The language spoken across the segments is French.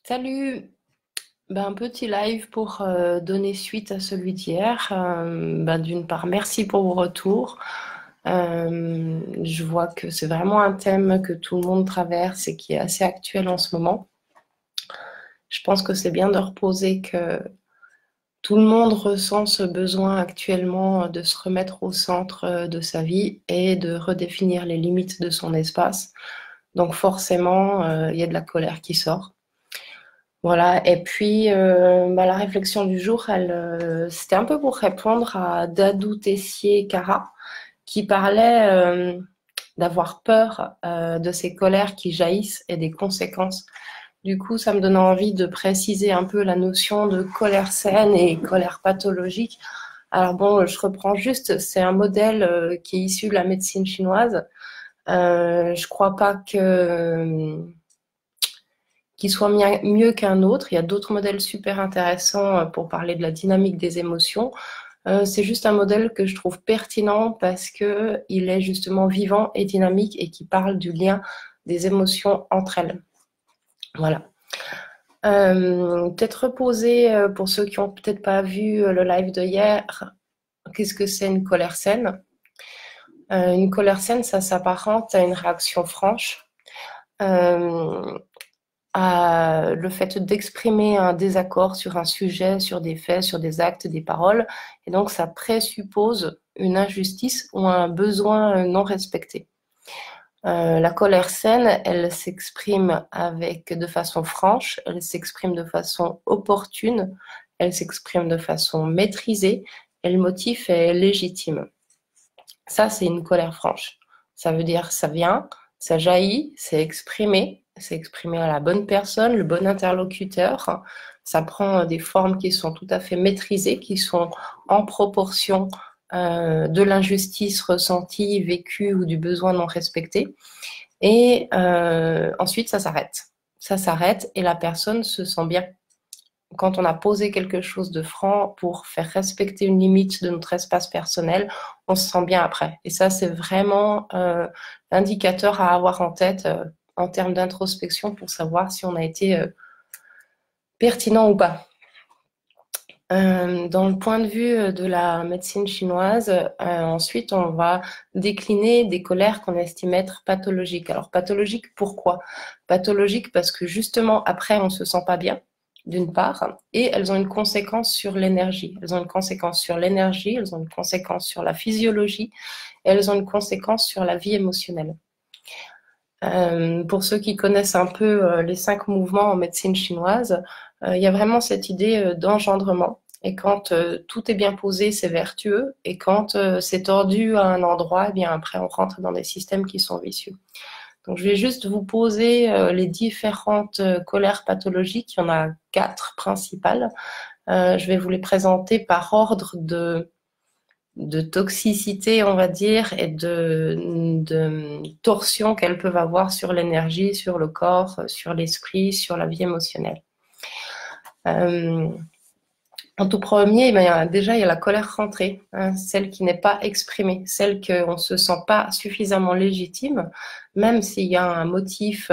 Salut! Un petit live pour donner suite à celui d'hier. D'une part, merci pour vos retours. Je vois que c'est vraiment un thème que tout le monde traverse et qui est assez actuel en ce moment. Je pense que c'est bien de reposer que tout le monde ressent ce besoin actuellement de se remettre au centre de sa vie et de redéfinir les limites de son espace. Donc forcément, il y a de la colère qui sort. Voilà, et puis la réflexion du jour, c'était un peu pour répondre à Dadou Tessier-Cara, qui parlait d'avoir peur de ces colères qui jaillissent et des conséquences. Du coup, ça me donne envie de préciser un peu la notion de colère saine et colère pathologique. Alors bon, je reprends juste, c'est un modèle qui est issu de la médecine chinoise. Je crois pas que qui soit mieux qu'un autre. Il y a d'autres modèles super intéressants pour parler de la dynamique des émotions. C'est juste un modèle que je trouve pertinent parce que il est justement vivant et dynamique et qui parle du lien des émotions entre elles. Voilà. Peut-être reposer pour ceux qui ont peut-être pas vu le live de hier. Qu'est-ce que c'est une colère saine? Une colère saine, ça s'apparente à une réaction franche. À le fait d'exprimer un désaccord sur un sujet, sur des faits, sur des actes, des paroles. Et donc, ça présuppose une injustice ou un besoin non respecté. La colère saine, elle s'exprime de façon franche, elle s'exprime de façon opportune, elle s'exprime de façon maîtrisée, et le motif est légitime. Ça, c'est une colère franche. Ça veut dire ça vient, ça jaillit, c'est exprimé à la bonne personne, le bon interlocuteur. Ça prend des formes qui sont tout à fait maîtrisées, qui sont en proportion de l'injustice ressentie, vécue ou du besoin non respecté. Et ensuite, ça s'arrête. Ça s'arrête et la personne se sent bien quand on a posé quelque chose de franc pour faire respecter une limite de notre espace personnel, on se sent bien après. Et ça, c'est vraiment l'indicateur à avoir en tête en termes d'introspection pour savoir si on a été pertinent ou pas. Dans le point de vue de la médecine chinoise, ensuite, on va décliner des colères qu'on estime être pathologiques. Alors, pathologiques, pourquoi? Pathologiques parce que justement, après, on se sent pas bien, d'une part, et elles ont une conséquence sur l'énergie. Elles ont une conséquence sur l'énergie, elles ont une conséquence sur la physiologie, et elles ont une conséquence sur la vie émotionnelle. Pour ceux qui connaissent un peu les 5 mouvements en médecine chinoise, il y a vraiment cette idée d'engendrement. Et quand tout est bien posé, c'est vertueux. Et quand c'est tordu à un endroit, eh bien après on rentre dans des systèmes qui sont vicieux. Donc je vais juste vous poser les différentes colères pathologiques. Il y en a 4 principales. Je vais vous les présenter par ordre de toxicité, on va dire, et de torsion qu'elles peuvent avoir sur l'énergie, sur le corps, sur l'esprit, sur la vie émotionnelle. En tout premier, déjà, il y a la colère rentrée, hein, celle qui n'est pas exprimée, celle qu'on ne se sent pas suffisamment légitime, même s'il y a un motif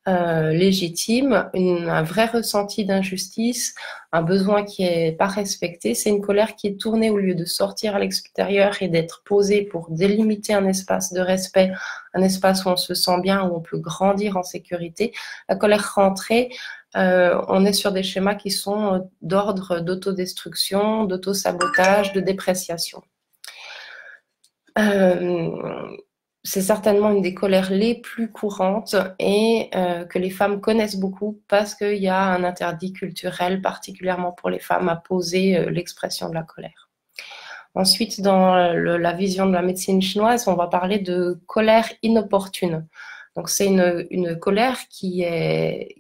légitime, un vrai ressenti d'injustice, un besoin qui n'est pas respecté. C'est une colère qui est tournée au lieu de sortir à l'extérieur et d'être posée pour délimiter un espace de respect, un espace où on se sent bien, où on peut grandir en sécurité. La colère rentrée, on est sur des schémas qui sont d'ordre d'autodestruction, d'autosabotage, de dépréciation. C'est certainement une des colères les plus courantes et que les femmes connaissent beaucoup parce qu'il y a un interdit culturel, particulièrement pour les femmes, à poser l'expression de la colère. Ensuite, dans la vision de la médecine chinoise, on va parler de colère inopportune. Donc, c'est une colère qui est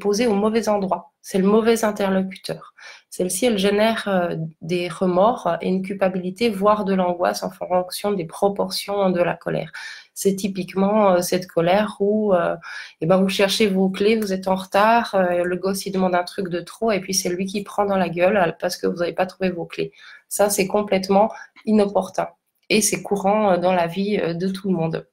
posée au mauvais endroit. C'est le mauvais interlocuteur. Celle-ci, elle génère des remords et une culpabilité, voire de l'angoisse en fonction des proportions de la colère. C'est typiquement cette colère où vous cherchez vos clés, vous êtes en retard, le gosse il demande un truc de trop et puis c'est lui qui prend dans la gueule parce que vous n'avez pas trouvé vos clés. Ça, c'est complètement inopportun et c'est courant dans la vie de tout le monde.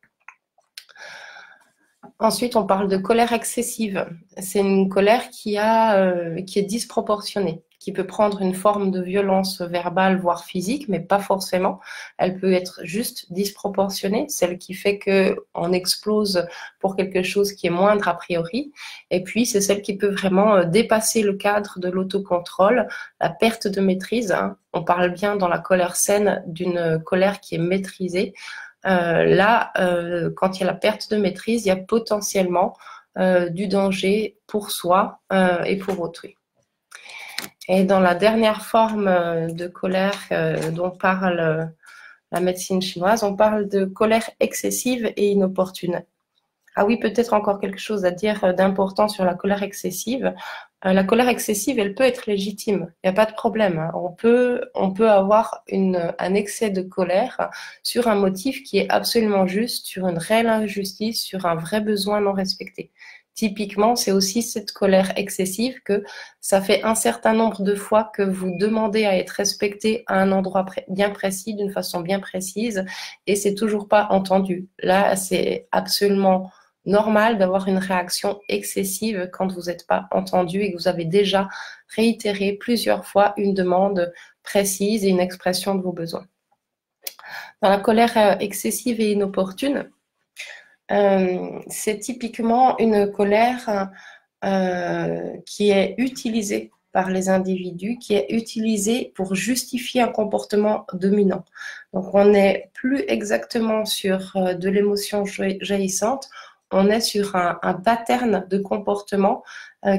Ensuite, on parle de colère excessive. C'est une colère qui est disproportionnée, qui peut prendre une forme de violence verbale, voire physique, mais pas forcément. Elle peut être juste disproportionnée, celle qui fait qu'on explose pour quelque chose qui est moindre a priori. Et puis, c'est celle qui peut vraiment dépasser le cadre de l'autocontrôle, la perte de maîtrise, hein. On parle bien dans la colère saine d'une colère qui est maîtrisée. Là, quand il y a la perte de maîtrise, il y a potentiellement du danger pour soi et pour autrui. Et dans la dernière forme de colère dont parle la médecine chinoise, on parle de colère excessive et inopportune. Ah oui, peut-être encore quelque chose à dire d'important sur la colère excessive. La colère excessive, elle peut être légitime, il n'y a pas de problème, hein. On peut avoir un excès de colère sur un motif qui est absolument juste, sur une réelle injustice, sur un vrai besoin non respecté. Typiquement, c'est aussi cette colère excessive que ça fait un certain nombre de fois que vous demandez à être respecté à un endroit bien précis, d'une façon bien précise, et c'est toujours pas entendu. Là, c'est absolument normal d'avoir une réaction excessive quand vous n'êtes pas entendu et que vous avez déjà réitéré plusieurs fois une demande précise et une expression de vos besoins. Dans la colère excessive et inopportune, c'est typiquement une colère qui est utilisée par les individus, qui est utilisée pour justifier un comportement dominant. Donc on n'est plus exactement sur de l'émotion jaillissante, on est sur un pattern de comportement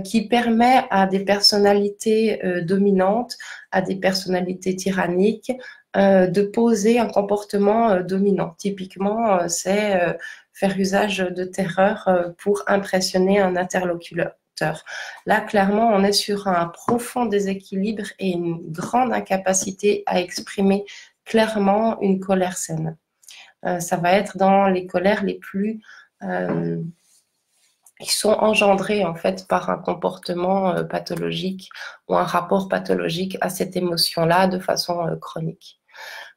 qui permet à des personnalités dominantes, à des personnalités tyranniques, de poser un comportement dominant. Typiquement, c'est faire usage de terreur pour impressionner un interlocuteur. Là, clairement, on est sur un profond déséquilibre et une grande incapacité à exprimer clairement une colère saine. Ça va être dans les colères les plus qui sont engendrées en fait par un comportement pathologique ou un rapport pathologique à cette émotion-là de façon chronique.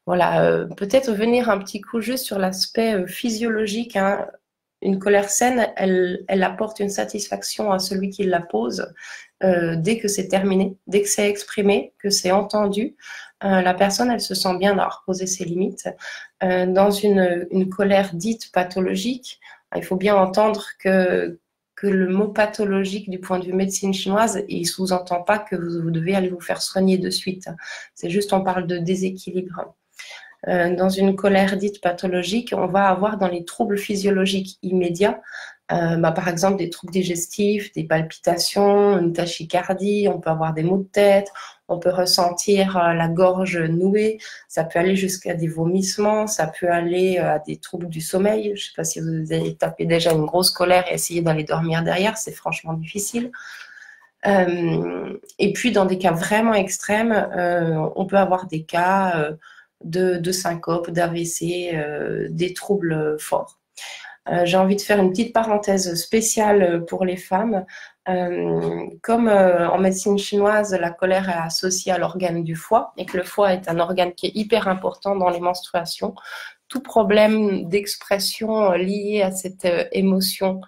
Voilà, peut-être venir un petit coup juste sur l'aspect physiologique, hein. Une colère saine, elle apporte une satisfaction à celui qui la pose dès que c'est terminé, dès que c'est exprimé, que c'est entendu. La personne, elle se sent bien d'avoir posé ses limites. Dans une colère dite pathologique, il faut bien entendre que le mot pathologique du point de vue médecine chinoise, il sous-entend pas que vous devez aller vous faire soigner de suite. C'est juste, on parle de déséquilibre. Dans une colère dite pathologique, on va avoir dans les troubles physiologiques immédiats, par exemple des troubles digestifs, des palpitations, une tachycardie, on peut avoir des maux de tête, on peut ressentir la gorge nouée, ça peut aller jusqu'à des vomissements, ça peut aller à des troubles du sommeil. Je ne sais pas si vous avez tapé déjà une grosse colère et essayé d'aller dormir derrière, c'est franchement difficile. Et puis dans des cas vraiment extrêmes, on peut avoir des cas de syncope, d'AVC, des troubles forts. J'ai envie de faire une petite parenthèse spéciale pour les femmes. Comme en médecine chinoise, la colère est associée à l'organe du foie et que le foie est un organe qui est hyper important dans les menstruations, tout problème d'expression lié à cette émotion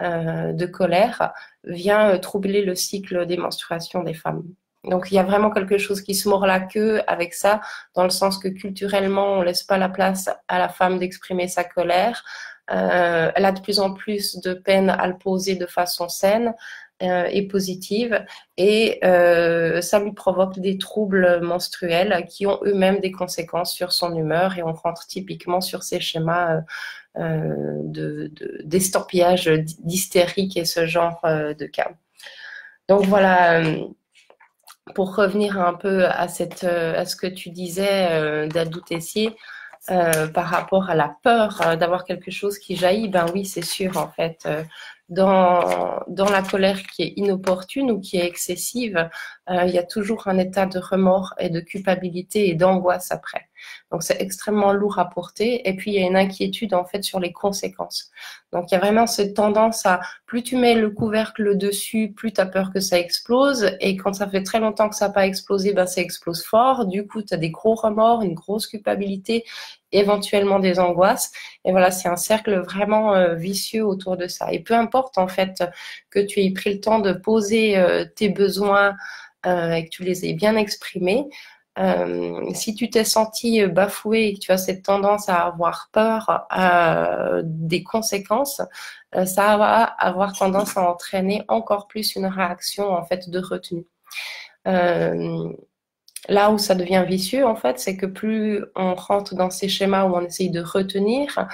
de colère vient troubler le cycle des menstruations des femmes. Donc, il y a vraiment quelque chose qui se mord la queue avec ça, dans le sens que culturellement, on ne laisse pas la place à la femme d'exprimer sa colère. Elle a de plus en plus de peine à le poser de façon saine et positive, et ça lui provoque des troubles menstruels qui ont eux-mêmes des conséquences sur son humeur, et on rentre typiquement sur ces schémas d'estampillage d'hystérique et ce genre de cas. Donc voilà. Pour revenir un peu à ce que tu disais, Dadou Tessier, par rapport à la peur d'avoir quelque chose qui jaillit, ben oui, c'est sûr, en fait. Dans la colère qui est inopportune ou qui est excessive, il y a toujours un état de remords et de culpabilité et d'angoisse après. Donc, c'est extrêmement lourd à porter. Et puis, il y a une inquiétude, en fait, sur les conséquences. Donc, il y a vraiment cette tendance à, plus tu mets le couvercle dessus, plus tu as peur que ça explose. Et quand ça fait très longtemps que ça n'a pas explosé, ben, ça explose fort. Du coup, tu as des gros remords, une grosse culpabilité éventuellement des angoisses. Et voilà, c'est un cercle vraiment vicieux autour de ça. Et peu importe en fait que tu aies pris le temps de poser tes besoins et que tu les aies bien exprimés, si tu t'es senti bafoué et que tu as cette tendance à avoir peur des conséquences, ça va avoir tendance à entraîner encore plus une réaction en fait de retenue. Là où ça devient vicieux, en fait, c'est que plus on rentre dans ces schémas où on essaye de retenir,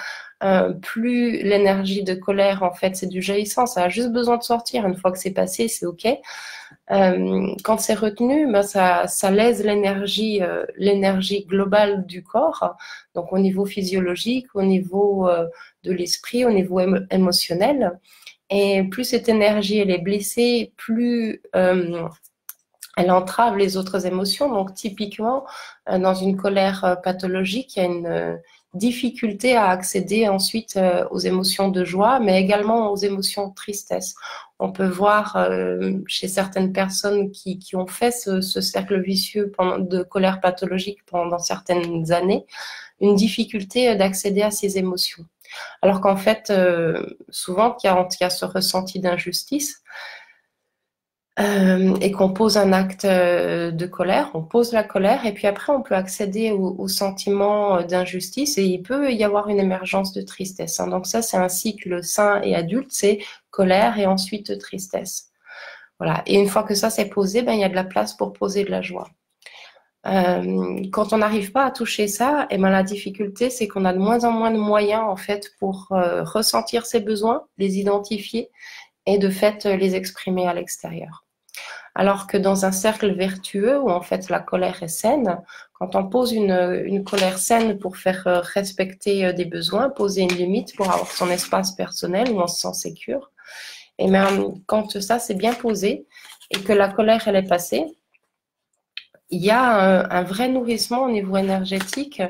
plus l'énergie de colère, en fait, c'est du jaillissant. Ça a juste besoin de sortir. Une fois que c'est passé, c'est OK. Quand c'est retenu, ben ça lèse l'énergie globale du corps, donc au niveau physiologique, au niveau de l'esprit, au niveau émotionnel. Et plus cette énergie elle est blessée, plus elle entrave les autres émotions. Donc, typiquement, dans une colère pathologique, il y a une difficulté à accéder ensuite aux émotions de joie, mais également aux émotions de tristesse. On peut voir chez certaines personnes qui ont fait ce cercle vicieux de colère pathologique pendant certaines années, une difficulté d'accéder à ces émotions. Alors qu'en fait, souvent, quand il y a ce ressenti d'injustice, et qu'on pose un acte de colère, on pose la colère et puis après on peut accéder au sentiment d'injustice et il peut y avoir une émergence de tristesse. Hein. Donc ça c'est un cycle sain et adulte, c'est colère et ensuite tristesse. Voilà. Et une fois que ça c'est posé, ben il y a de la place pour poser de la joie. Quand on n'arrive pas à toucher ça, et ben la difficulté c'est qu'on a de moins en moins de moyens en fait pour ressentir ses besoins, les identifier et de fait les exprimer à l'extérieur. Alors que dans un cercle vertueux où en fait la colère est saine, quand on pose une colère saine pour faire respecter des besoins, poser une limite pour avoir son espace personnel où on se sent sécure, et même quand ça c'est bien posé et que la colère elle est passée, il y a un vrai nourrissement au niveau énergétique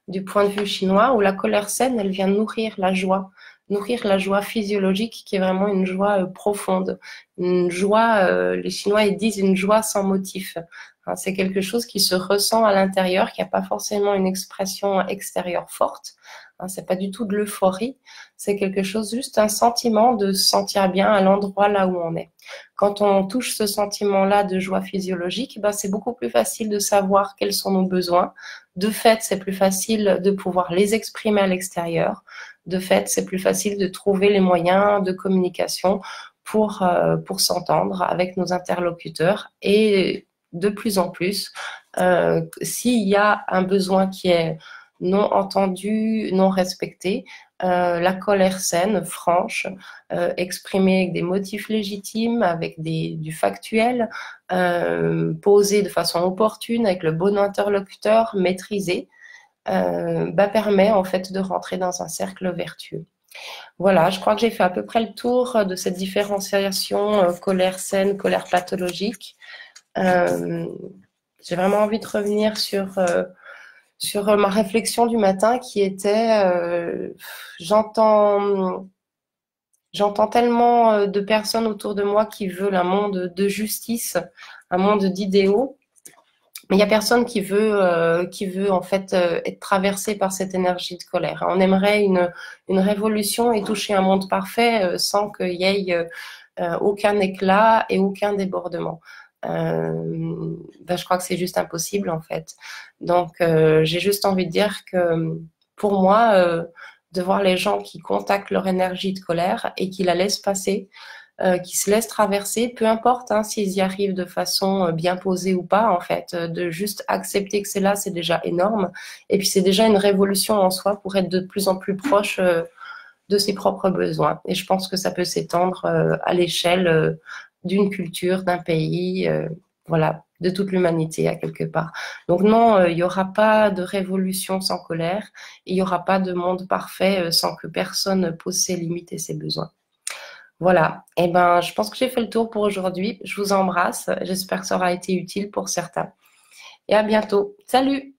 du point de vue chinois où la colère saine elle vient nourrir la joie physiologique qui est vraiment une joie profonde, une joie, les Chinois ils disent une joie sans motif. Hein, c'est quelque chose qui se ressent à l'intérieur, qui n'a pas forcément une expression extérieure forte. Hein, c'est pas du tout de l'euphorie, c'est quelque chose, juste un sentiment de se sentir bien à l'endroit là où on est. Quand on touche ce sentiment-là de joie physiologique, ben, c'est beaucoup plus facile de savoir quels sont nos besoins. De fait, c'est plus facile de pouvoir les exprimer à l'extérieur. De fait, c'est plus facile de trouver les moyens de communication pour s'entendre avec nos interlocuteurs et de plus en plus, s'il y a un besoin qui est non entendu, non respecté, la colère saine, franche, exprimée avec des motifs légitimes, avec du factuel, posée de façon opportune, avec le bon interlocuteur, maîtrisé, permet en fait de rentrer dans un cercle vertueux. Voilà, je crois que j'ai fait à peu près le tour de cette différenciation colère saine, colère pathologique. J'ai vraiment envie de revenir sur ma réflexion du matin qui était j'entends tellement de personnes autour de moi qui veulent un monde de justice, un monde d'idéaux. Mais il n'y a personne qui veut en fait être traversé par cette énergie de colère. On aimerait une révolution et toucher un monde parfait sans qu'il y ait aucun éclat et aucun débordement. Je crois que c'est juste impossible en fait. Donc j'ai juste envie de dire que pour moi, de voir les gens qui contactent leur énergie de colère et qui la laissent passer, qui se laissent traverser, peu importe hein, s'ils y arrivent de façon bien posée ou pas, en fait, de juste accepter que c'est là, c'est déjà énorme. Et puis c'est déjà une révolution en soi pour être de plus en plus proche de ses propres besoins. Et je pense que ça peut s'étendre à l'échelle d'une culture, d'un pays, voilà, de toute l'humanité à quelque part. Donc non, il n'y aura pas de révolution sans colère, il n'y aura pas de monde parfait sans que personne pose ses limites et ses besoins. Voilà, et je pense que j'ai fait le tour pour aujourd'hui. Je vous embrasse, j'espère que ça aura été utile pour certains. Et à bientôt. Salut!